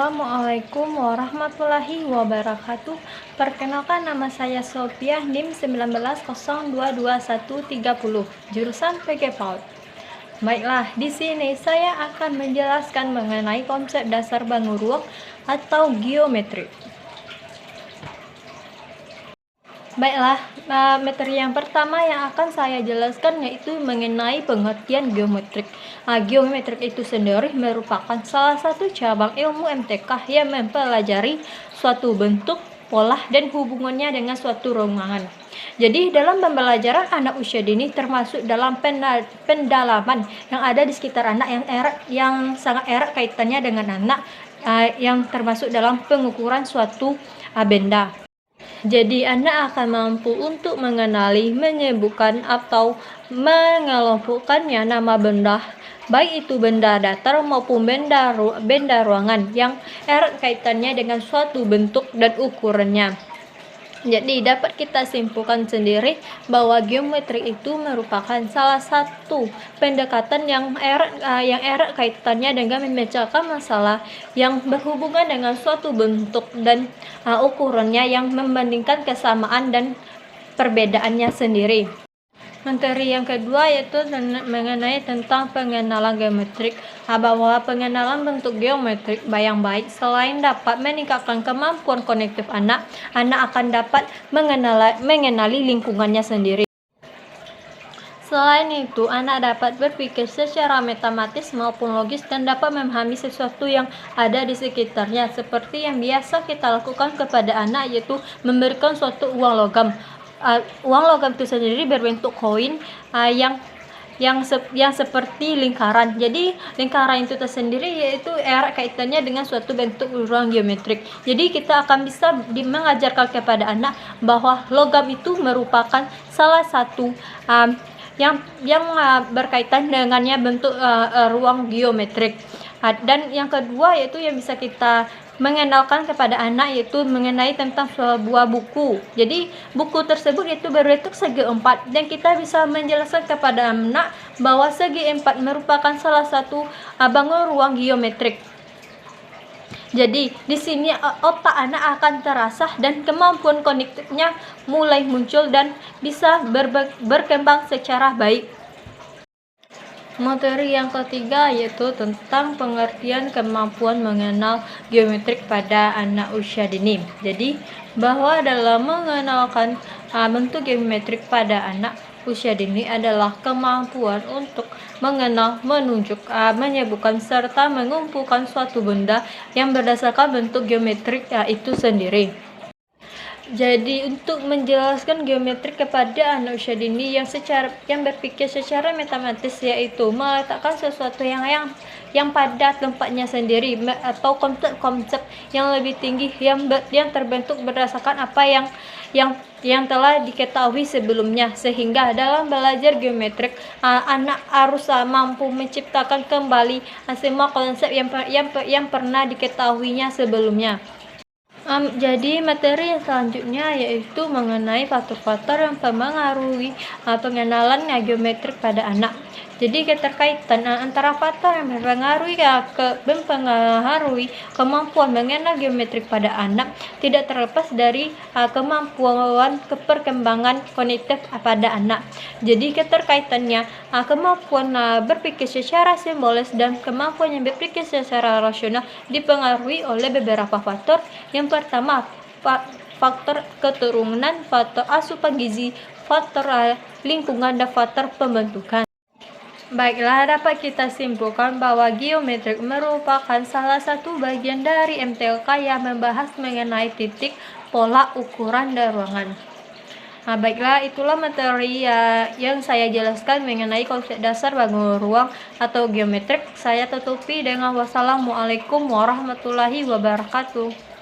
Assalamualaikum warahmatullahi wabarakatuh. Perkenalkan, nama saya Sofiah, NIM 19022130, jurusan PG PAUD. Baiklah, di sini saya akan menjelaskan mengenai konsep dasar bangun ruang atau geometri. Baiklah, materi yang pertama yang akan saya jelaskan yaitu mengenai pengertian geometrik. Geometrik itu sendiri merupakan salah satu cabang ilmu MTK yang mempelajari suatu bentuk, pola, dan hubungannya dengan suatu ruangan. Jadi dalam pembelajaran anak usia dini termasuk dalam pendalaman yang ada di sekitar anak yang sangat erat kaitannya dengan anak, yang termasuk dalam pengukuran suatu benda. Jadi anak akan mampu untuk mengenali, menyebutkan atau mengelompokkannya nama benda, baik itu benda datar maupun benda ruangan yang erat kaitannya dengan suatu bentuk dan ukurannya. Jadi dapat kita simpulkan sendiri bahwa geometri itu merupakan salah satu pendekatan yang erat kaitannya dengan memecahkan masalah yang berhubungan dengan suatu bentuk dan ukurannya yang membandingkan kesamaan dan perbedaannya sendiri. Materi yang kedua yaitu mengenai tentang pengenalan geometrik, bahwa pengenalan bentuk geometrik yang baik selain dapat meningkatkan kemampuan kognitif anak akan dapat mengenali lingkungannya sendiri. Selain itu, anak dapat berpikir secara matematis maupun logis dan dapat memahami sesuatu yang ada di sekitarnya, seperti yang biasa kita lakukan kepada anak, yaitu memberikan suatu uang logam. Uang logam itu sendiri berbentuk koin yang seperti lingkaran. Jadi lingkaran itu tersendiri yaitu erat kaitannya dengan suatu bentuk ruang geometrik. Jadi kita akan bisa mengajarkan kepada anak bahwa logam itu merupakan salah satu yang berkaitan dengannya bentuk ruang geometrik. Dan yang kedua yaitu yang bisa kita mengenalkan kepada anak yaitu mengenai tentang sebuah buku. Jadi buku tersebut itu berbentuk segi empat dan kita bisa menjelaskan kepada anak bahwa segi empat merupakan salah satu bangun ruang geometrik. Jadi di sini otak anak akan terasah dan kemampuan kognitifnya mulai muncul dan bisa berkembang secara baik. Materi yang ketiga yaitu tentang pengertian kemampuan mengenal geometrik pada anak usia dini. Jadi bahwa dalam mengenalkan bentuk geometrik pada anak usia dini adalah kemampuan untuk mengenal, menunjuk, menyebutkan serta mengumpulkan suatu benda yang berdasarkan bentuk geometrik itu sendiri. Jadi untuk menjelaskan geometri kepada anak usia dini yang berpikir secara matematis, yaitu meletakkan sesuatu yang pada tempatnya sendiri atau konsep-konsep yang lebih tinggi yang terbentuk berdasarkan apa yang telah diketahui sebelumnya, sehingga dalam belajar geometrik anak harus mampu menciptakan kembali semua konsep yang pernah diketahuinya sebelumnya. Jadi materi yang selanjutnya yaitu mengenai faktor-faktor yang mempengaruhi pengenalan geometrik pada anak. Jadi keterkaitan antara faktor yang mempengaruhi kemampuan mengenal geometrik pada anak tidak terlepas dari kemampuan perkembangan kognitif pada anak. Jadi keterkaitannya kemampuan berpikir secara simbolis dan kemampuan yang berpikir secara rasional dipengaruhi oleh beberapa faktor. Yang pertama, faktor keturunan, faktor asupan gizi, faktor lingkungan, dan faktor pembentukan. Baiklah, dapat kita simpulkan bahwa geometrik merupakan salah satu bagian dari MTK yang membahas mengenai titik, pola, ukuran, dan ruangan. Baiklah, itulah materi yang saya jelaskan mengenai konsep dasar bangun ruang atau geometrik. Saya tutupi dengan wassalamualaikum warahmatullahi wabarakatuh.